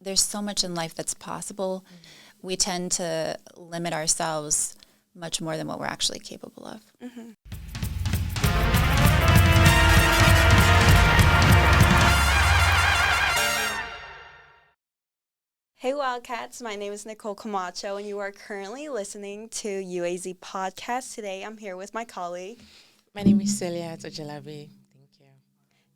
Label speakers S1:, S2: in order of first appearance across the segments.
S1: there's so much in life that's possible. We tend to limit ourselves much more than what we're actually capable of.
S2: Hey Wildcats, my name is Nicole Camacho and you are currently listening to UAZ Podcast. Today I'm here with my colleague.
S3: My name is Seliat. Thank you.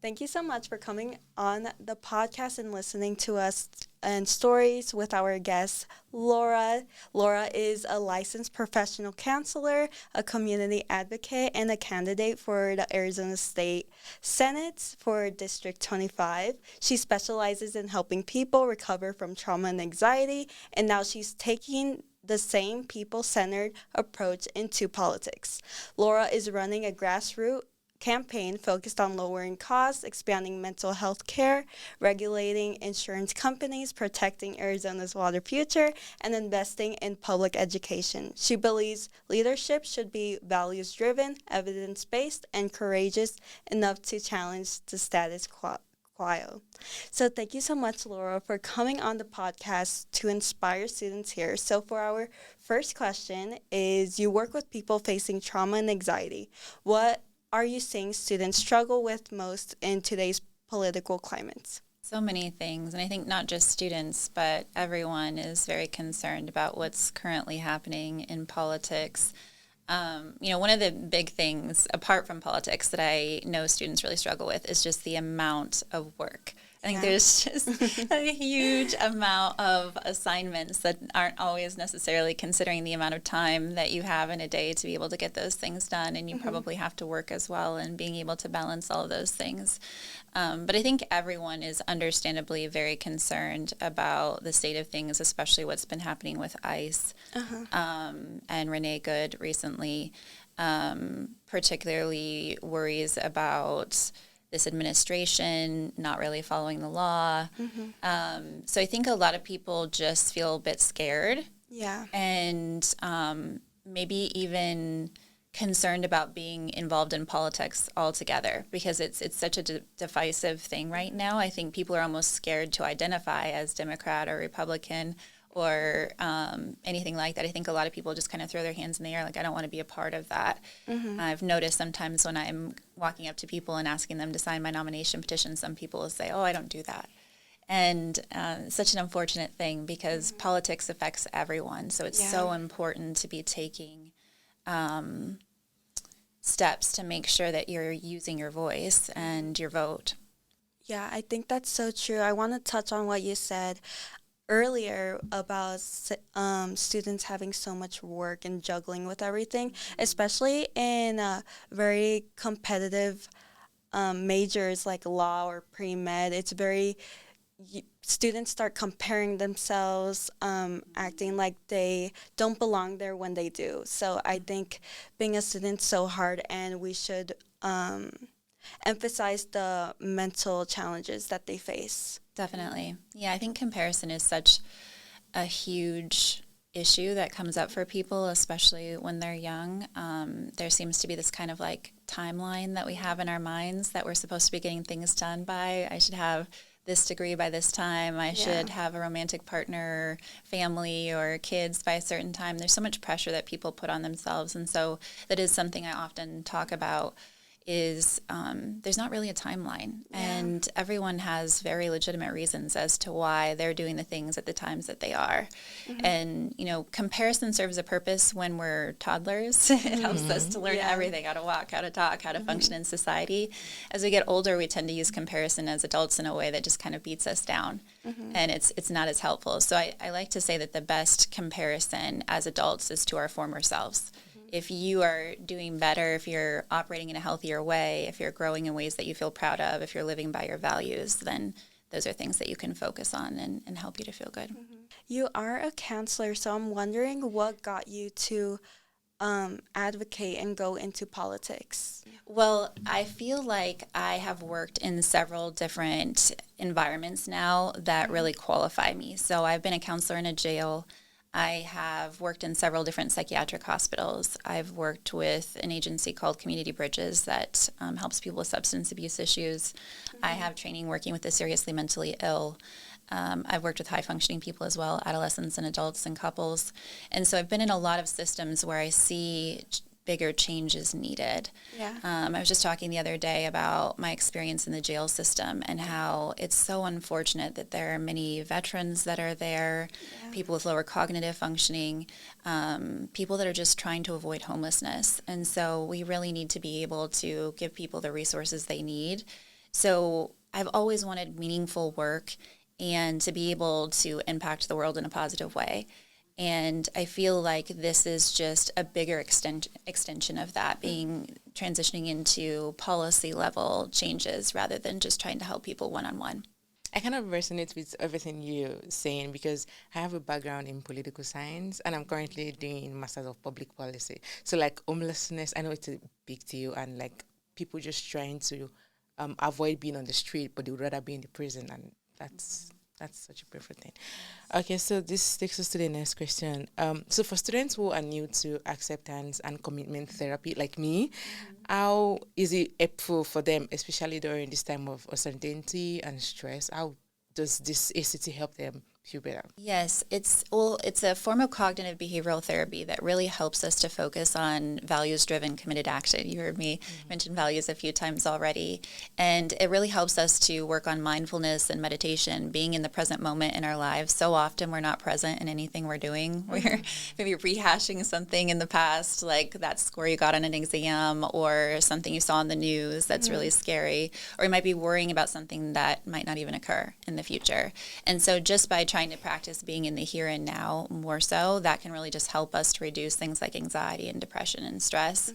S2: Thank you so much for coming on the podcast and listening to us and stories with our guest, Laura. Laura is a licensed professional counselor, a community advocate, and a candidate for the Arizona State Senate for District 25. She specializes in helping people recover from trauma and anxiety, and now she's taking the same people-centered approach into politics. Laura is running a grassroots campaign focused on lowering costs, expanding mental health care, regulating insurance companies, protecting Arizona's water future, and investing in public education. She believes leadership should be values-driven, evidence-based, and courageous enough to challenge the status quo. So thank you so much, Laura, for coming on the podcast to inspire students here. So for our first question is, you work with people facing trauma and anxiety. What are you seeing students struggle with most in today's political climates?
S1: So many things, and I think not just students, but everyone is very concerned about what's currently happening in politics. One of the big things, apart from politics, that I know students really struggle with is just the amount of work. I think there's just a huge amount of assignments that aren't always necessarily considering the amount of time that you have in a day to be able to get those things done, and you probably have to work as well, and being able to balance all of those things. But I think everyone is understandably very concerned about the state of things, especially what's been happening with ICE and Renee Good recently, particularly worries about this administration not really following the law. So I think a lot of people just feel a bit scared.
S2: Yeah.
S1: And maybe even concerned about being involved in politics altogether, because it's such a divisive thing right now. I think people are almost scared to identify as Democrat or Republican or anything like that. I think a lot of people just kind of throw their hands in the air, like, I don't want to be a part of that. I've noticed sometimes when I'm walking up to people and asking them to sign my nomination petition, some people will say, oh, I don't do that. And it's such an unfortunate thing, because politics affects everyone. So it's so important to be taking steps to make sure that you're using your voice and your vote.
S2: Yeah, I think that's so true. I want to touch on what you said earlier about students having so much work and juggling with everything, especially in very competitive majors like law or pre-med. It's very, students start comparing themselves, acting like they don't belong there when they do. So I think being a student's so hard, and we should emphasize the mental challenges that they face.
S1: Definitely. Yeah, I think comparison is such a huge issue that comes up for people, especially when they're young. There seems to be this kind of like timeline that we have in our minds that we're supposed to be getting things done by. I should have this degree by this time. I should have a romantic partner, family, or kids by a certain time. There's so much pressure that people put on themselves. And so that is something I often talk about, is there's not really a timeline. And everyone has very legitimate reasons as to why they're doing the things at the times that they are. And, comparison serves a purpose when we're toddlers. It helps us to learn everything, how to walk, how to talk, how to function in society. As we get older, we tend to use comparison as adults in a way that just kind of beats us down. And it's not as helpful. So I like to say that the best comparison as adults is to our former selves. If you are doing better, if you're operating in a healthier way, if you're growing in ways that you feel proud of, if you're living by your values, then those are things that you can focus on and help you to feel good.
S2: You are a counselor, so I'm wondering what got you to advocate and go into politics.
S1: Well, I feel like I have worked in several different environments now that really qualify me. So I've been a counselor in a jail. I have worked in several different psychiatric hospitals. I've worked with an agency called Community Bridges that helps people with substance abuse issues. I have training working with the seriously mentally ill. I've worked with high-functioning people as well, adolescents and adults and couples. And so I've been in a lot of systems where I see bigger changes needed.
S2: Yeah.
S1: I was just talking the other day about my experience in the jail system and how it's so unfortunate that there are many veterans that are there, people with lower cognitive functioning, people that are just trying to avoid homelessness. And so we really need to be able to give people the resources they need. So I've always wanted meaningful work and to be able to impact the world in a positive way. And I feel like this is just a bigger extension of that, transitioning into policy level changes rather than just trying to help people one-on-one.
S3: I kind of resonate with everything you're saying because I have a background in political science and I'm currently doing Masters of Public Policy. So like homelessness, I know it's a big deal and like people just trying to avoid being on the street, but they would rather be in the prison, and that's such a beautiful thing. Okay, so this takes us to the next question. So for students who are new to acceptance and commitment therapy, like me, how is it helpful for them, especially during this time of uncertainty and stress? How does this ACT help them feel better?
S1: Yes, it's a form of cognitive behavioral therapy that really helps us to focus on values-driven committed action. You heard me mention values a few times already. And it really helps us to work on mindfulness and meditation, being in the present moment in our lives. So often we're not present in anything we're doing. We're maybe rehashing something in the past, like that score you got on an exam or something you saw on the news that's really scary. Or you might be worrying about something that might not even occur in the future. And so just by trying to practice being in the here and now more so, that can really just help us to reduce things like anxiety and depression and stress.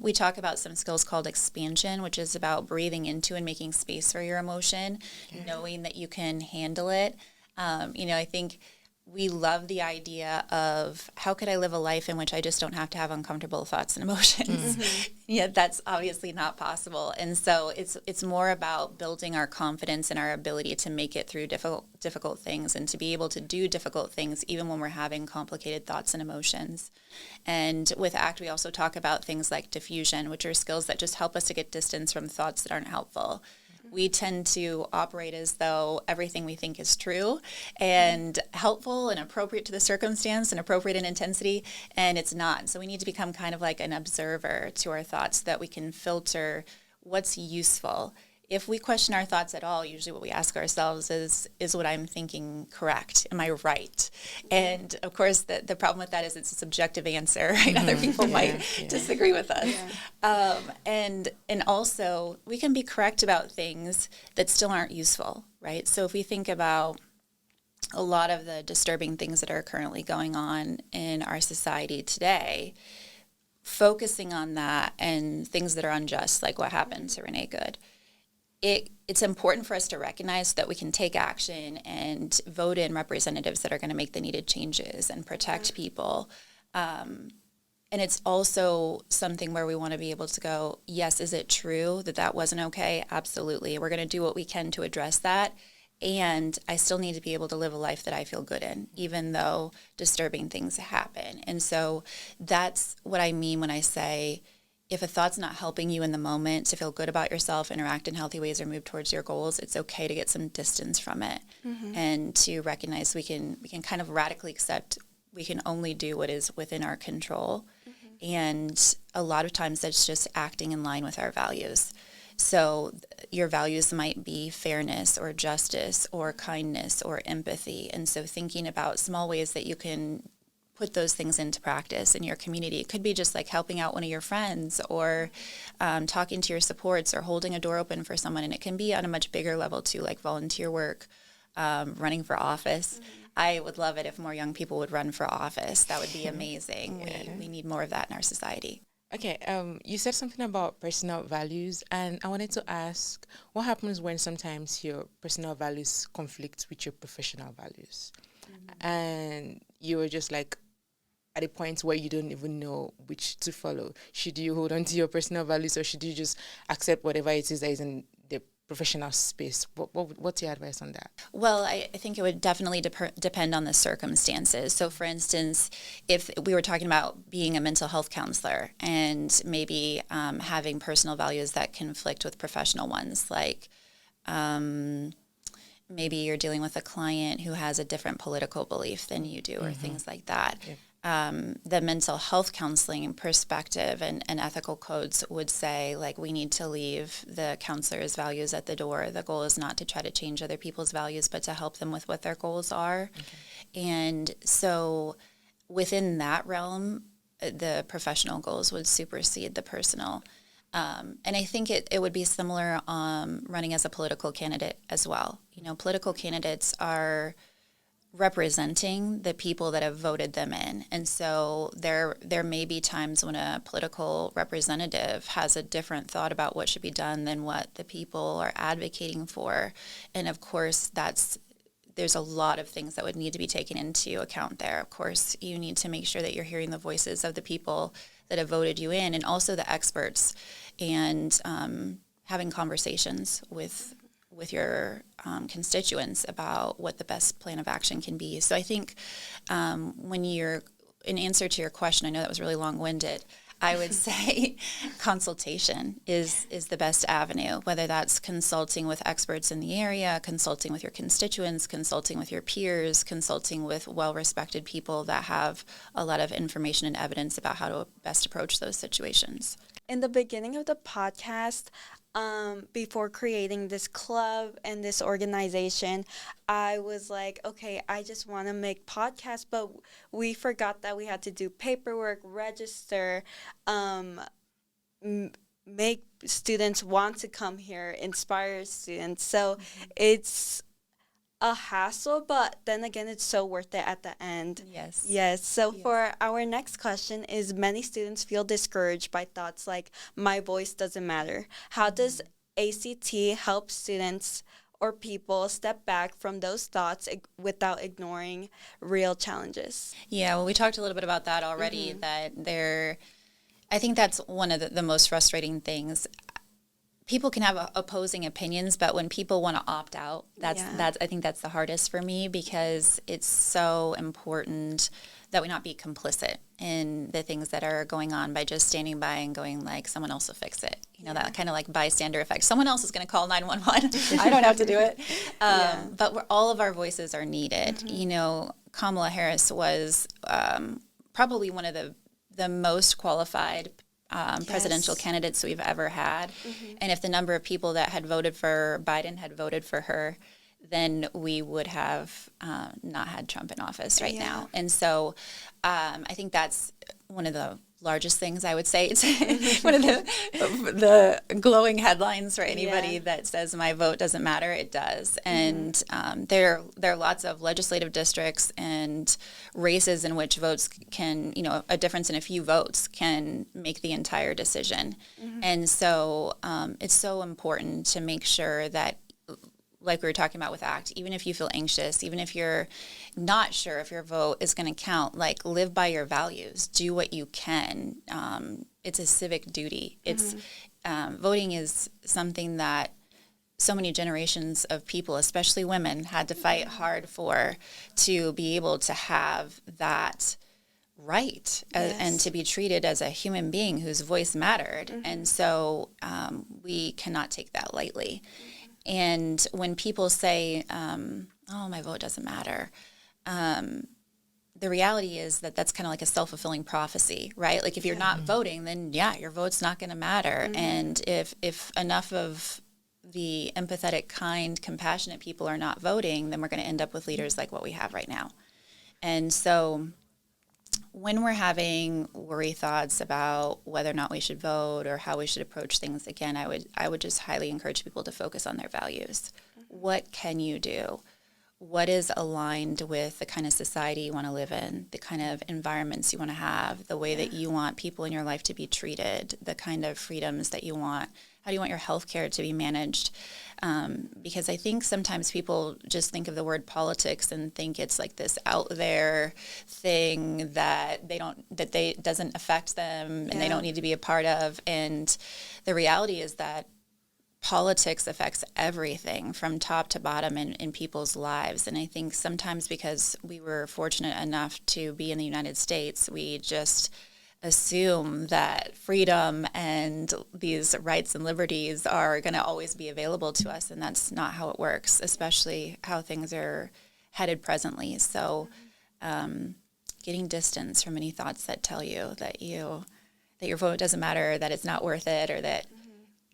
S1: We talk about some skills called expansion, which is about breathing into and making space for your emotion, knowing that you can handle it. I think we love the idea of how could I live a life in which I just don't have to have uncomfortable thoughts and emotions. Yet that's obviously not possible. And so it's more about building our confidence and our ability to make it through difficult things and to be able to do difficult things even when we're having complicated thoughts and emotions. And with ACT, we also talk about things like diffusion, which are skills that just help us to get distance from thoughts that aren't helpful. We tend to operate as though everything we think is true and helpful and appropriate to the circumstance and appropriate in intensity, and it's not. So we need to become kind of like an observer to our thoughts so that we can filter what's useful. If we question our thoughts at all, usually what we ask ourselves is what I'm thinking correct? Am I right? And of course, the problem with that is it's a subjective answer, right? Other people might disagree with us. And also, we can be correct about things that still aren't useful, right? So if we think about a lot of the disturbing things that are currently going on in our society today, focusing on that and things that are unjust, like what happened to Renee Good, it's important for us to recognize that we can take action and vote in representatives that are going to make the needed changes and protect people. And it's also something where we want to be able to go, yes, is it true that wasn't okay? Absolutely. We're going to do what we can to address that. And I still need to be able to live a life that I feel good in, even though disturbing things happen. And so that's what I mean when I say, if a thought's not helping you in the moment to feel good about yourself, interact in healthy ways, or move towards your goals, it's okay to get some distance from it and to recognize we can kind of radically accept we can only do what is within our control. And a lot of times that's just acting in line with our values. So your values might be fairness or justice or kindness or empathy. And so thinking about small ways that you can put those things into practice in your community. It could be just like helping out one of your friends or talking to your supports or holding a door open for someone. And it can be on a much bigger level too, like volunteer work, running for office. I would love it if more young people would run for office. That would be amazing. We need more of that in our society.
S3: Okay, you said something about personal values, and I wanted to ask, what happens when sometimes your personal values conflict with your professional values? And you're just like at a point where you don't even know which to follow. Should you hold on to your personal values or should you just accept whatever it is that is in the professional space? What's your advice on that?
S1: Well, I think it would definitely depend on the circumstances. So, for instance, if we were talking about being a mental health counselor and maybe having personal values that conflict with professional ones, like maybe you're dealing with a client who has a different political belief than you do, or things like that. The mental health counseling perspective and ethical codes would say, like, we need to leave the counselor's values at the door. The goal is not to try to change other people's values, but to help them with what their goals are. And so within that realm, the professional goals would supersede the personal. And I think it would be similar running as a political candidate as well. You know, political candidates are representing the people that have voted them in. And so there may be times when a political representative has a different thought about what should be done than what the people are advocating for. And of course, there's a lot of things that would need to be taken into account there. Of course, you need to make sure that you're hearing the voices of the people that have voted you in, and also the experts, and having conversations with your constituents about what the best plan of action can be. So I think when you're, in answer to your question, I know that was really long-winded, I would say consultation is the best avenue, whether that's consulting with experts in the area, consulting with your constituents, consulting with your peers, consulting with well-respected people that have a lot of information and evidence about how to best approach those situations.
S2: In the beginning of the podcast, before creating this club and this organization, I was like, okay, I just want to make podcasts, but we forgot that we had to do paperwork, register, make students want to come here, inspire students. So it's a hassle, but then again, it's so worth it at the end. Yes. So for our next question is, many students feel discouraged by thoughts like, my voice doesn't matter. How does ACT help students or people step back from those thoughts without ignoring real challenges?
S1: Yeah, well, we talked a little bit about that already, that I think that's one of the most frustrating things. People can have opposing opinions, but when people want to opt out, that's I think that's the hardest for me, because it's so important that we not be complicit in the things that are going on by just standing by and going like, someone else will fix it. You know, that kind of like bystander effect. Someone else is going to call 911. I don't have to do it. But all of our voices are needed. You know, Kamala Harris was probably one of the most qualified presidential candidates we've ever had. And if the number of people that had voted for Biden had voted for her, then we would have not had Trump in office right now. And so I think that's one of the largest things I would say. It's one of the glowing headlines for anybody that says my vote doesn't matter. It does. And there are lots of legislative districts and races in which votes can, you know, a difference in a few votes can make the entire decision. And so it's so important to make sure that, like we were talking about with ACT, even if you feel anxious, even if you're not sure if your vote is going to count, like, live by your values, do what you can. It's a civic duty. It's voting is something that so many generations of people, especially women, had to fight hard for, to be able to have that right and to be treated as a human being whose voice mattered. And so we cannot take that lightly. And when people say, oh, my vote doesn't matter, the reality is that that's kind of like a self-fulfilling prophecy, right? Like, if you're not voting, then your vote's not going to matter. And if enough of the empathetic, kind, compassionate people are not voting, then we're going to end up with leaders like what we have right now. And so when we're having worry thoughts about whether or not we should vote or how we should approach things, again, I would just highly encourage people to focus on their values. What can you do? What is aligned with the kind of society you want to live in, the kind of environments you want to have, the way that you want people in your life to be treated, the kind of freedoms that you want? How do you want your health care to be managed? Because I think sometimes people just think of the word politics and think it's like this out there thing that doesn't affect them and they don't need to be a part of. And the reality is that politics affects everything from top to bottom in people's lives. And I think sometimes because we were fortunate enough to be in the United States, we just assume that freedom and these rights and liberties are going to always be available to us, and that's not how it works, especially how things are headed presently. So getting distance from any thoughts that tell you that your vote doesn't matter, that it's not worth it, or that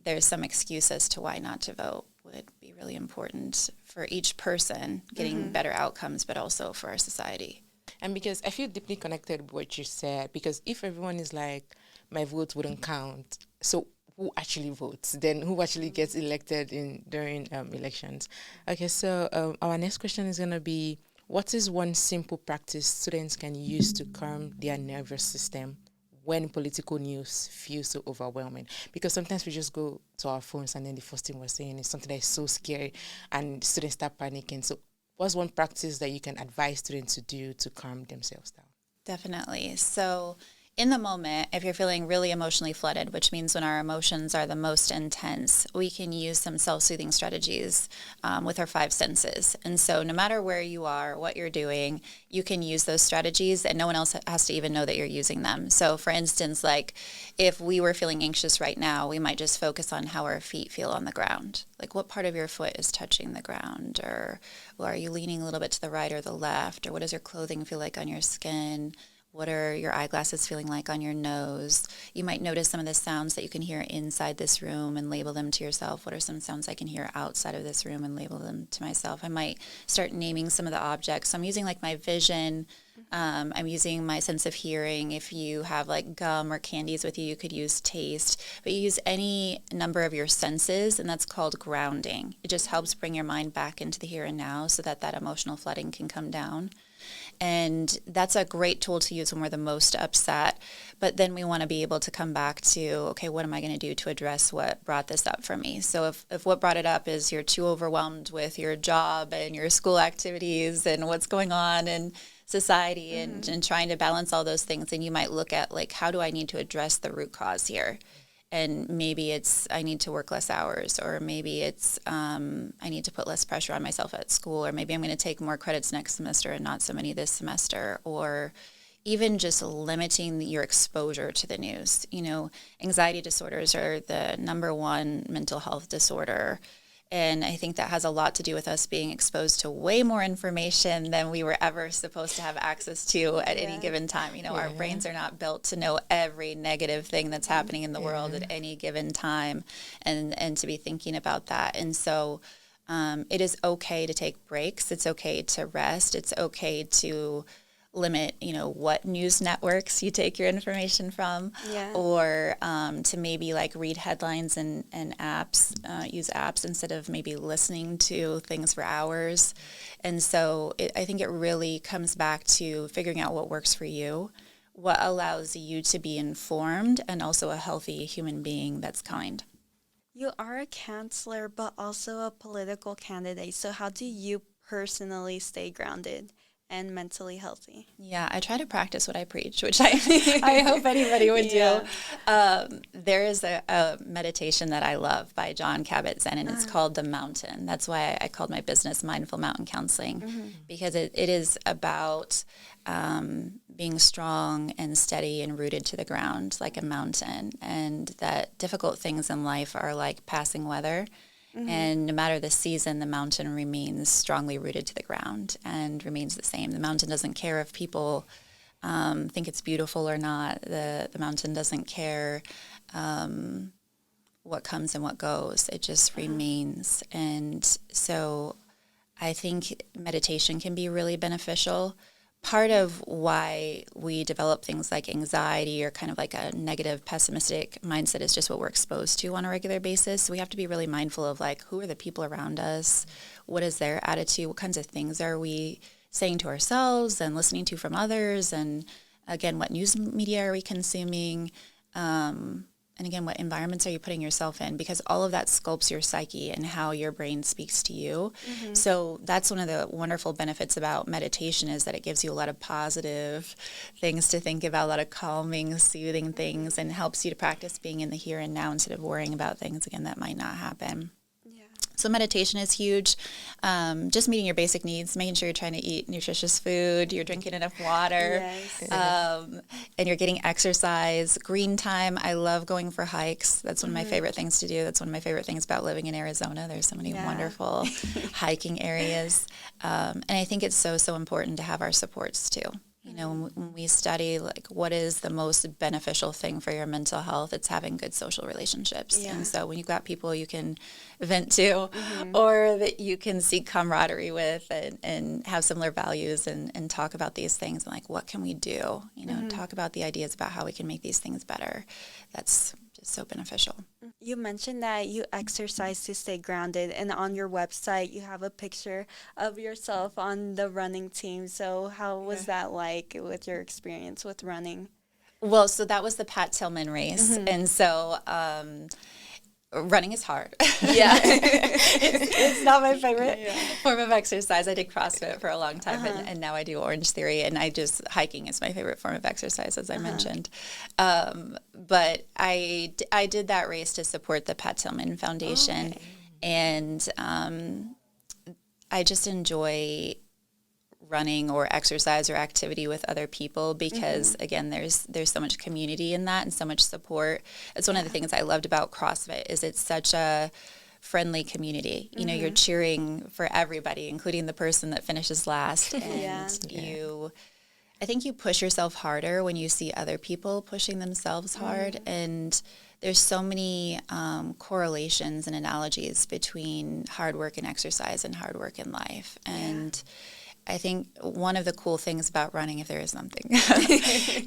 S1: there's some excuse as to why not to vote would be really important for each person getting better outcomes, but also for our society.
S3: And because I feel deeply connected with what you said, because if everyone is like, my vote wouldn't count, so who actually votes? Then who actually gets elected during elections? Okay, so our next question is going to be, what is one simple practice students can use to calm their nervous system when political news feels so overwhelming? Because sometimes we just go to our phones and then the first thing we're saying is something that is so scary and students start panicking. So what's one practice that you can advise students to do to calm themselves down?
S1: Definitely. So in the moment, if you're feeling really emotionally flooded, which means when our emotions are the most intense, we can use some self-soothing strategies with our five senses. And so no matter where you are, what you're doing, you can use those strategies and no one else has to even know that you're using them. So for instance, like if we were feeling anxious right now, we might just focus on how our feet feel on the ground. Like what part of your foot is touching the ground, or are you leaning a little bit to the right or the left, or what does your clothing feel like on your skin? What are your eyeglasses feeling like on your nose? You might notice some of the sounds that you can hear inside this room and label them to yourself. What are some sounds I can hear outside of this room and label them to myself? I might start naming some of the objects. So I'm using like my vision. I'm using my sense of hearing. If you have like gum or candies with you, you could use taste. But you use any number of your senses, and that's called grounding. It just helps bring your mind back into the here and now so that that emotional flooding can come down. And that's a great tool to use when we're the most upset. But then we want to be able to come back to, okay, what am I going to do to address what brought this up for me? So if what brought it up is you're too overwhelmed with your job and your school activities and what's going on in society and trying to balance all those things, then you might look at like, how do I need to address the root cause here? And maybe it's I need to work less hours, or maybe it's I need to put less pressure on myself at school, or maybe I'm going to take more credits next semester and not so many this semester, or even just limiting your exposure to the news. You know, anxiety disorders are the number one mental health disorder. And I think that has a lot to do with us being exposed to way more information than we were ever supposed to have access to at any given time. You know, our brains are not built to know every negative thing that's happening in the world at any given time and to be thinking about that. And so it is okay to take breaks. It's okay to rest. It's okay to limit, you know, what news networks you take your information from, or to maybe like read headlines and apps, use apps instead of maybe listening to things for hours. And so I think it really comes back to figuring out what works for you, what allows you to be informed, and also a healthy human being that's kind.
S2: You are a counselor, but also a political candidate. So how do you personally stay grounded and mentally healthy?
S1: Yeah, I try to practice what I preach, which I hope anybody would do. There is a meditation that I love by John Kabat-Zinn, and it's called The Mountain. That's why I called my business Mindful Mountain Counseling, because it is about being strong and steady and rooted to the ground like a mountain, and that difficult things in life are like passing weather. And no matter the season, the mountain remains strongly rooted to the ground and remains the same. The mountain doesn't care if people think it's beautiful or not. The mountain doesn't care what comes and what goes. It just remains. And so I think meditation can be really beneficial. Part of why we develop things like anxiety or kind of like a negative, pessimistic mindset is just what we're exposed to on a regular basis. So we have to be really mindful of like, who are the people around us? What is their attitude? What kinds of things are we saying to ourselves and listening to from others? And again, what news media are we consuming? And again, what environments are you putting yourself in? Because all of that sculpts your psyche and how your brain speaks to you. So that's one of the wonderful benefits about meditation, is that it gives you a lot of positive things to think about, a lot of calming, soothing things, and helps you to practice being in the here and now instead of worrying about things, again, that might not happen. So meditation is huge. Just meeting your basic needs, making sure you're trying to eat nutritious food, you're drinking enough water, and you're getting exercise. Green time. I love going for hikes. That's one of my favorite things to do. That's one of my favorite things about living in Arizona. There's so many wonderful hiking areas. And I think it's so important to have our supports too. You know, when we study, like, what is the most beneficial thing for your mental health, it's having good social relationships. And so when you've got people you can vent to or that you can seek camaraderie with and have similar values and talk about these things and, like, what can we do? You know, talk about the ideas about how we can make these things better. That's just so beneficial.
S2: You mentioned that you exercise to stay grounded, and on your website you have a picture of yourself on the running team. So how was that like with your experience with running?
S1: Well, so that was the Pat Tillman race. And so running is hard. It's not my favorite form of exercise. I did CrossFit for a long time, and now I do Orange Theory, and hiking is my favorite form of exercise, as I mentioned. But I did that race to support the Pat Tillman Foundation, and I just enjoy running or exercise or activity with other people because again, there's so much community in that and so much support. It's one of the things I loved about CrossFit is it's such a friendly community. You know, you're cheering for everybody, including the person that finishes last. And I think you push yourself harder when you see other people pushing themselves hard. And there's so many correlations and analogies between hard work and exercise and hard work in life. And I think one of the cool things about running, if there is something,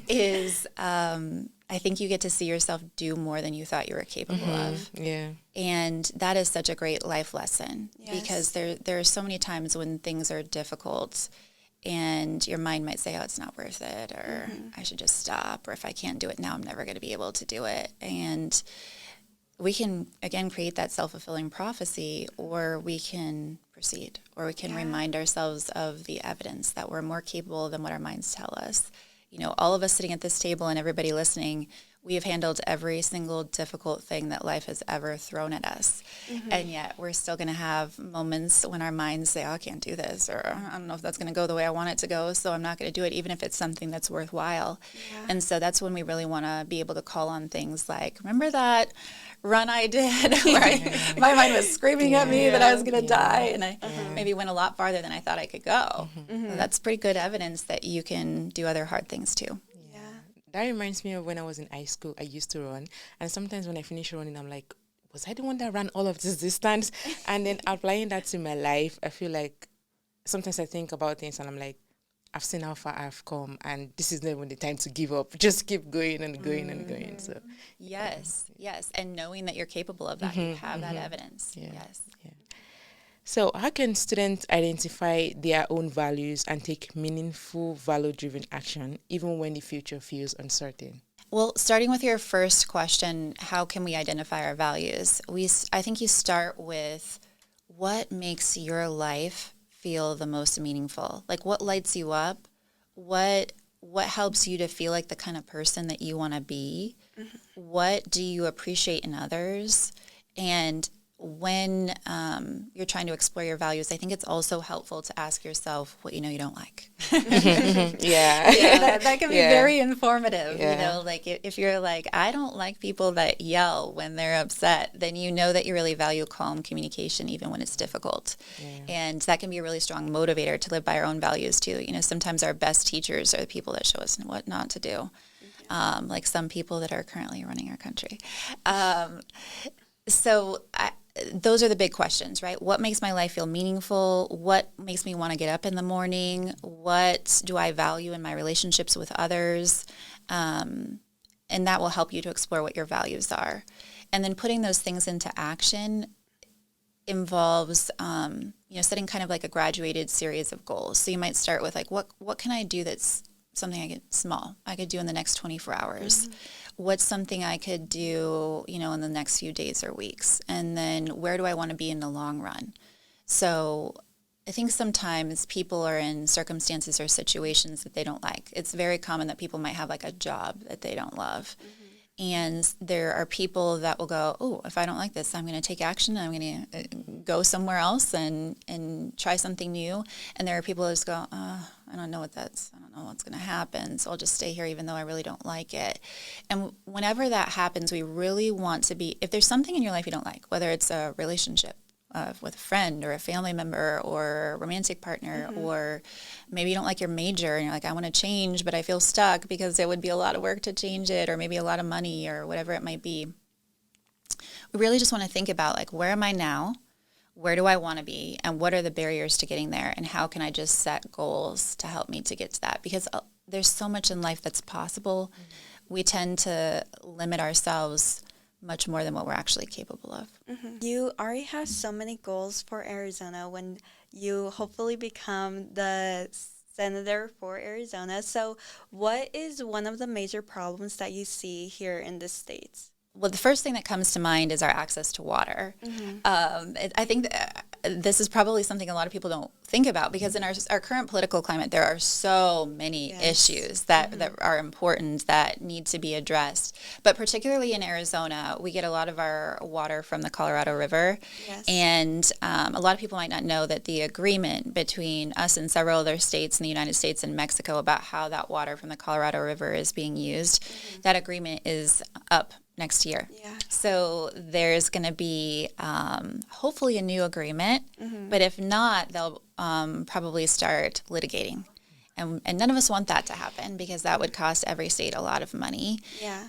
S1: is I think you get to see yourself do more than you thought you were capable of. Yeah. And that is such a great life lesson because there are so many times when things are difficult and your mind might say, oh, it's not worth it, or I should just stop, or if I can't do it now, I'm never going to be able to do it. And we can, again, create that self-fulfilling prophecy, or we can proceed, or we can remind ourselves of the evidence that we're more capable than what our minds tell us. You know, all of us sitting at this table and everybody listening, we have handled every single difficult thing that life has ever thrown at us. And yet we're still going to have moments when our minds say, oh, I can't do this, or I don't know if that's going to go the way I want it to go, so I'm not going to do it, even if it's something that's worthwhile. And so that's when we really want to be able to call on things like, remember that run I did where my mind was screaming at me that I was going to die, and I maybe went a lot farther than I thought I could go. So that's pretty good evidence that you can do other hard things too.
S3: That reminds me of when I was in high school. I used to run, and sometimes when I finish running, I'm like, was I the one that ran all of this distance? And then applying that to my life, I feel like sometimes I think about things and I'm like, I've seen how far I've come, and this is not even the time to give up. Just keep going and going and going. So
S1: yes, and knowing that you're capable of that, you have that evidence.
S3: So how can students identify their own values and take meaningful, value-driven action, even when the future feels uncertain?
S1: Well, starting with your first question, how can we identify our values? I think you start with what makes your life feel the most meaningful. Like, what lights you up? What helps you to feel like the kind of person that you want to be? What do you appreciate in others? And when you're trying to explore your values, I think it's also helpful to ask yourself what you know you don't like. That can be very informative. You know, like if you're like, I don't like people that yell when they're upset, then you know that you really value calm communication even when it's difficult. And that can be a really strong motivator to live by our own values too. You know, sometimes our best teachers are the people that show us what not to do. Like some people that are currently running our country. Those are the big questions, right? What makes my life feel meaningful? What makes me want to get up in the morning? What do I value in my relationships with others? And that will help you to explore what your values are. And then putting those things into action involves, setting kind of like a graduated series of goals. So you might start with like, what can I do that's something I could do in the next 24 hours? What's something I could do, in the next few days or weeks? And then where do I want to be in the long run? So I think sometimes people are in circumstances or situations that they don't like. It's very common that people might have like a job that they don't love. And there are people that will go, oh, if I don't like this, I'm going to take action. I'm going to go somewhere else and try something new. And there are people that just go, I don't know what's going to happen. So I'll just stay here even though I really don't like it. And whenever that happens, we really want to be, if there's something in your life you don't like, whether it's a relationship with a friend or a family member or a romantic partner, or maybe you don't like your major and you're like, I want to change, but I feel stuck because it would be a lot of work to change it, or maybe a lot of money or whatever it might be. We really just want to think about, like, where am I now? Where do I want to be? And what are the barriers to getting there? And how can I just set goals to help me to get to that? Because there's so much in life that's possible. We tend to limit ourselves much more than what we're actually capable of.
S2: You already have so many goals for Arizona when you hopefully become the senator for Arizona. So what is one of the major problems that you see here in the States?
S1: Well, the first thing that comes to mind is our access to water. I think this is probably something a lot of people don't think about, because in our current political climate, there are so many issues that are important that need to be addressed. But particularly in Arizona, we get a lot of our water from the Colorado River. And a lot of people might not know that the agreement between us and several other states in the United States and Mexico about how that water from the Colorado River is being used, that agreement is up next year. So there's going to be hopefully a new agreement, but if not, they'll probably start litigating. And none of us want that to happen, because that would cost every state a lot of money.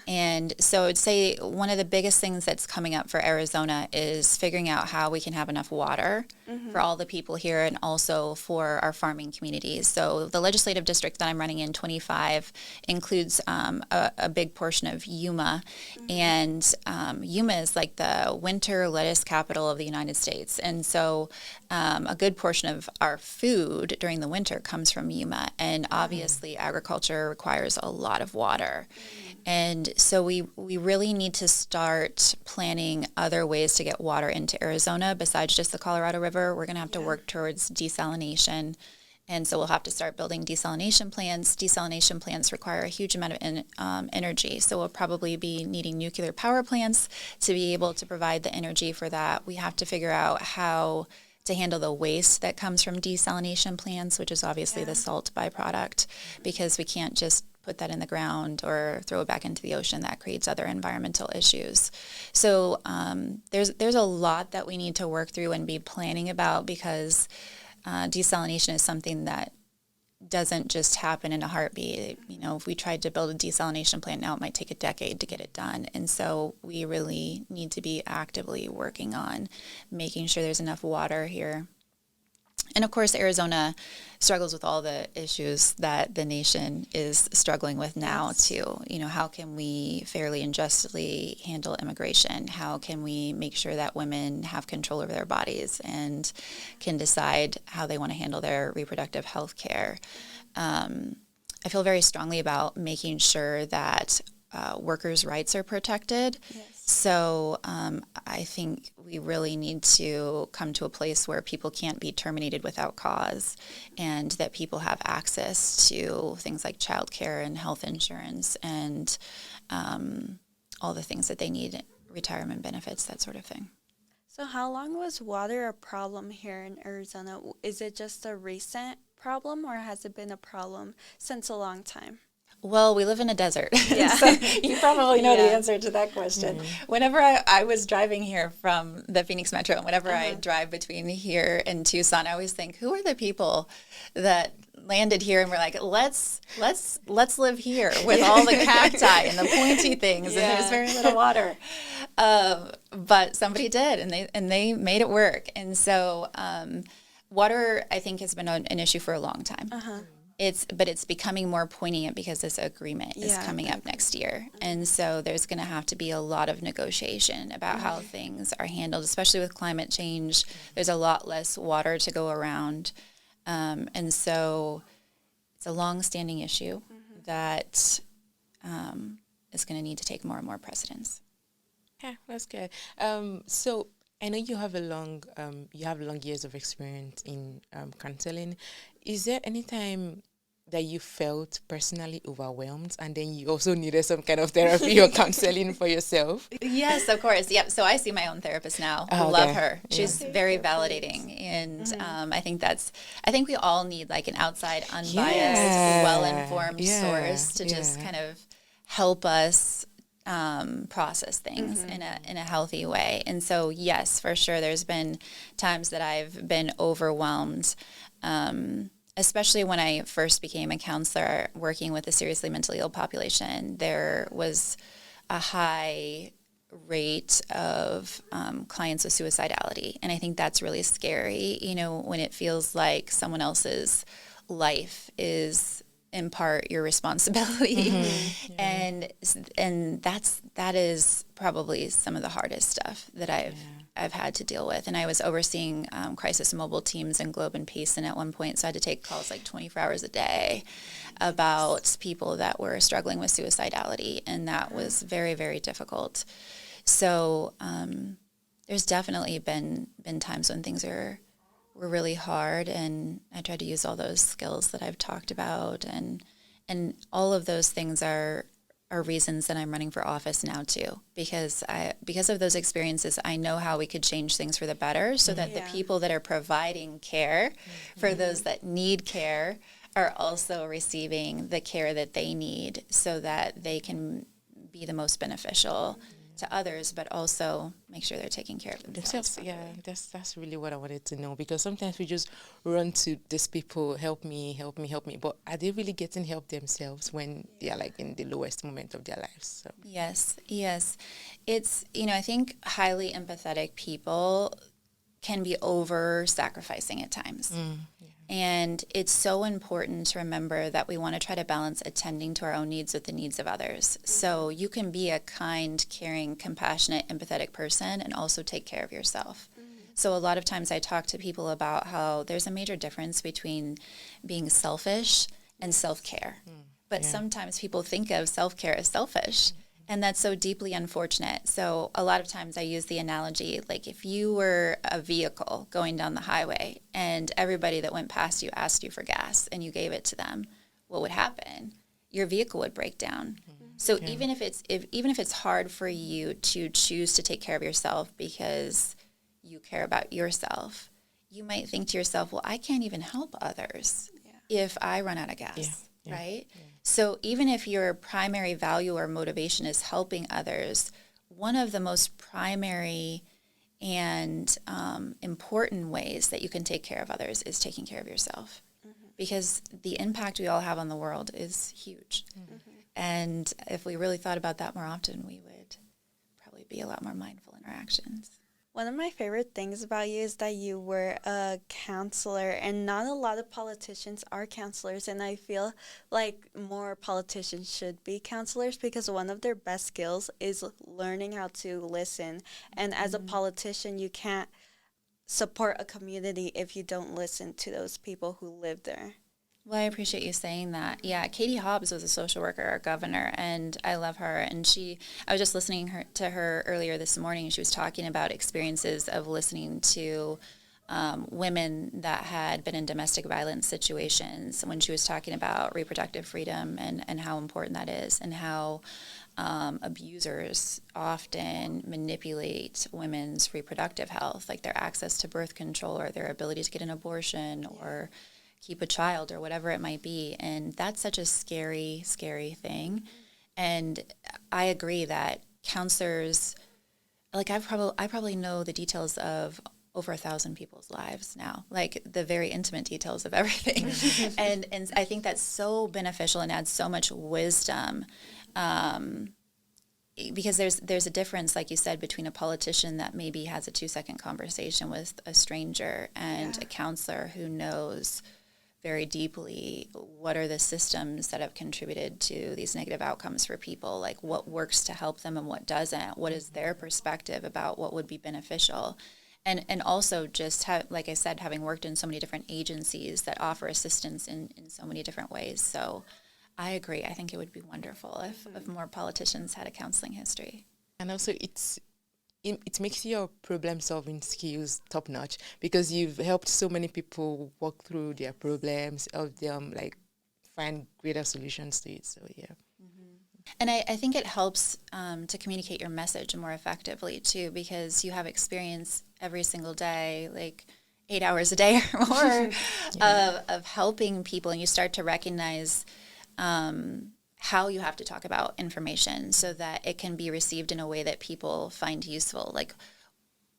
S1: And so I'd say one of the biggest things that's coming up for Arizona is figuring out how we can have enough water for all the people here, and also for our farming communities. So the legislative district that I'm running in, 25, includes a big portion of Yuma. And Yuma is like the winter lettuce capital of the United States. And so a good portion of our food during the winter comes from Yuma. And obviously agriculture requires a lot of water. And so we really need to start planning other ways to get water into Arizona besides just the Colorado River. We're going to have to work towards desalination. And so we'll have to start building desalination plants. Desalination plants require a huge amount of energy. So we'll probably be needing nuclear power plants to be able to provide the energy for that. We have to figure out how to handle the waste that comes from desalination plants, which is obviously the salt byproduct, because we can't just put that in the ground or throw it back into the ocean. That creates other environmental issues. So there's a lot that we need to work through and be planning about, because desalination is something that doesn't just happen in a heartbeat. You know, if we tried to build a desalination plant now, it might take a decade to get it done. And so we really need to be actively working on making sure there's enough water here. And of course, Arizona struggles with all the issues that the nation is struggling with now too. You know, how can we fairly and justly handle immigration? How can we make sure that women have control over their bodies and can decide how they want to handle their reproductive health care? I feel very strongly about making sure that workers' rights are protected. So I think we really need to come to a place where people can't be terminated without cause, and that people have access to things like childcare and health insurance and all the things that they need, retirement benefits, that sort of thing.
S2: So how long was water a problem here in Arizona? Is it just a recent problem, or has it been a problem since a long time?
S1: Well, we live in a desert, so you probably know the answer to that question. Whenever I was driving here from the Phoenix Metro, and whenever I drive between here and Tucson, I always think, who are the people that landed here and were like, let's live here with all the cacti and the pointy things, and there's very little water. But somebody did, and they made it work. And so water, I think, has been an issue for a long time. But it's becoming more poignant because this agreement is coming up next year. And so there's going to have to be a lot of negotiation about how things are handled, especially with climate change. There's a lot less water to go around. And so it's a long-standing issue that is going to need to take more and more precedence.
S3: Yeah, that's good. So I know you have long years of experience in counseling. Is there any time that you felt personally overwhelmed, and then you also needed some kind of therapy or counseling for yourself?
S1: Yes, of course. Yep. So I see my own therapist now.
S3: Oh,
S1: Love
S3: okay.
S1: her.
S3: Yeah.
S1: She's very validating, and I think we all need like an outside, unbiased,
S3: Yeah.
S1: well-informed
S3: Yeah.
S1: source to just kind of help us process things in a healthy way. And so, yes, for sure, there's been times that I've been overwhelmed. Especially when I first became a counselor working with a seriously mentally ill population, there was a high rate of clients with suicidality. And I think that's really scary, when it feels like someone else's life is in part your responsibility. And that is probably some of the hardest stuff that I've had to deal with. And I was overseeing crisis mobile teams in Globe and Peace, and at one point, so I had to take calls like 24 hours a day about people that were struggling with suicidality, and that was very, very difficult. So there's definitely been times when things were really hard, and I tried to use all those skills that I've talked about, and all of those things are reasons that I'm running for office now too, because of those experiences, I know how we could change things for the better, so that the people that are providing care for those that need care are also receiving the care that they need, so that they can be the most beneficial to others, but also make sure they're taking care of themselves.
S3: Yeah, that's really what I wanted to know, because sometimes we just run to these people, help me, but are they really getting help themselves when they are like in the lowest moment of their lives? So.
S1: Yes. It's, I think highly empathetic people can be over sacrificing at times. And it's so important to remember that we want to try to balance attending to our own needs with the needs of others. So you can be a kind, caring, compassionate, empathetic person and also take care of yourself. So a lot of times I talk to people about how there's a major difference between being selfish and self-care. But sometimes people think of self-care as selfish. And that's so deeply unfortunate. So a lot of times I use the analogy, like if you were a vehicle going down the highway and everybody that went past you asked you for gas and you gave it to them, what would happen? Your vehicle would break down. So even if it's hard for you to choose to take care of yourself because you care about yourself, you might think to yourself, well, I can't even help others if I run out of gas, right? So even if your primary value or motivation is helping others, one of the most primary and important ways that you can take care of others is taking care of yourself, because the impact we all have on the world is huge. And if we really thought about that more often, we would probably be a lot more mindful in our actions.
S2: One of my favorite things about you is that you were a counselor, and not a lot of politicians are counselors, and I feel like more politicians should be counselors, because one of their best skills is learning how to listen. And as a politician, you can't support a community if you don't listen to those people who live there.
S1: Well, I appreciate you saying that. Yeah, Katie Hobbs was a social worker, our governor, and I love her. And I was just listening to her earlier this morning. She was talking about experiences of listening to women that had been in domestic violence situations, when she was talking about reproductive freedom and how important that is, and how abusers often manipulate women's reproductive health, like their access to birth control or their ability to get an abortion or keep a child or whatever it might be. And that's such a scary, scary thing. And I agree that counselors, like I probably know the details of over 1,000 people's lives now, like the very intimate details of everything. and I think that's so beneficial and adds so much wisdom. Because there's a difference, like you said, between a politician that maybe has a 2-second conversation with a stranger and a counselor who knows very deeply what are the systems that have contributed to these negative outcomes for people, like what works to help them and what doesn't, what is their perspective about what would be beneficial. And also just, like I said, having worked in so many different agencies that offer assistance in so many different ways. So I agree. I think it would be wonderful if more politicians had a counseling history.
S3: And also it makes your problem-solving skills top-notch, because you've helped so many people walk through their problems, help them like find greater solutions to it. So yeah.
S1: And I think it helps to communicate your message more effectively too, because you have experience every single day, like 8 hours a day or more of helping people, and you start to recognize how you have to talk about information so that it can be received in a way that people find useful. Like,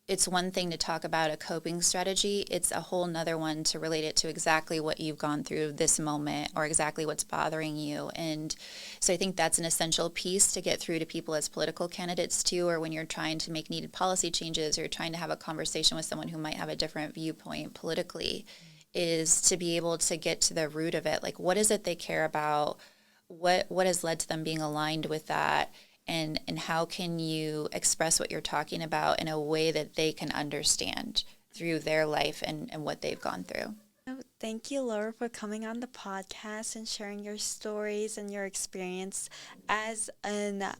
S1: it's one thing to talk about a coping strategy. It's a whole nother one to relate it to exactly what you've gone through this moment or exactly what's bothering you. And so I think that's an essential piece to get through to people as political candidates too, or when you're trying to make needed policy changes or you're trying to have a conversation with someone who might have a different viewpoint politically, is to be able to get to the root of it. Like, what is it they care about? What has led to them being aligned with that? And how can you express what you're talking about in a way that they can understand through their life and what they've gone through.
S2: Thank you, Laura, for coming on the podcast and sharing your stories and your experience as a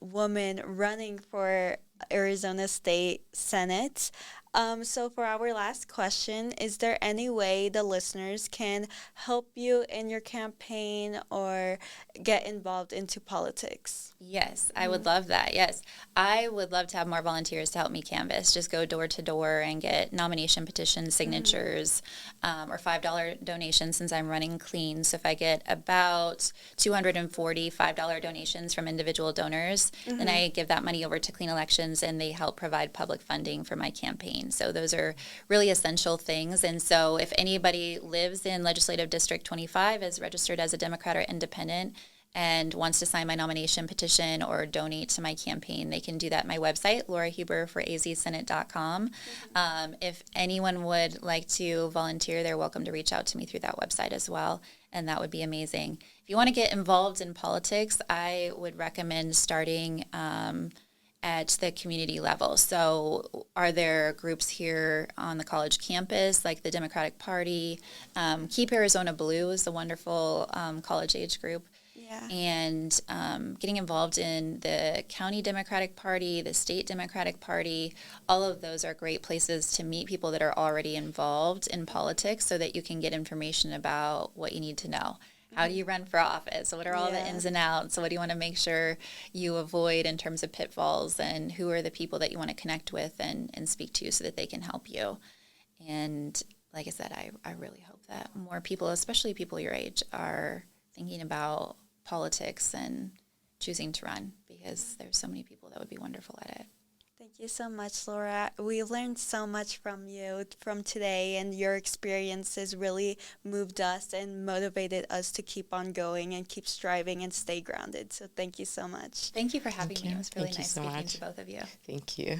S2: woman running for Arizona State Senate. So for our last question, is there any way the listeners can help you in your campaign or get involved into politics?
S1: Yes, I would love that. Yes, I would love to have more volunteers to help me canvass. Just go door to door and get nomination petition signatures or $5 donations since I'm running clean. So if I get about 240 $5 donations from individual donors, then I give that money over to Clean Elections and they help provide public funding for my campaign. So those are really essential things. And so if anybody lives in Legislative District 25, is registered as a Democrat or independent, and wants to sign my nomination petition or donate to my campaign, they can do that at my website, laurahuber4azsenate.com. If anyone would like to volunteer, they're welcome to reach out to me through that website as well, and that would be amazing. If you want to get involved in politics, I would recommend starting at the community level. So are there groups here on the college campus, like the Democratic Party? Keep Arizona Blue is a wonderful college age group.
S2: Yeah.
S1: And getting involved in the county Democratic Party, the state Democratic Party, all of those are great places to meet people that are already involved in politics so that you can get information about what you need to know. How do you run for office? What are all the ins and outs? So what do you want to make sure you avoid in terms of pitfalls? And who are the people that you want to connect with and speak to so that they can help you? And like I said, I really hope that more people, especially people your age, are thinking about politics and choosing to run, because there's so many people that would be wonderful at it.
S2: Thank you so much, Laura. We learned so much from you from today, and your experiences really moved us and motivated us to keep on going and keep striving and stay grounded. So thank you so much.
S1: Thank you for having me. It was really nice
S3: so
S1: speaking
S3: much
S1: to both of you.
S3: Thank you.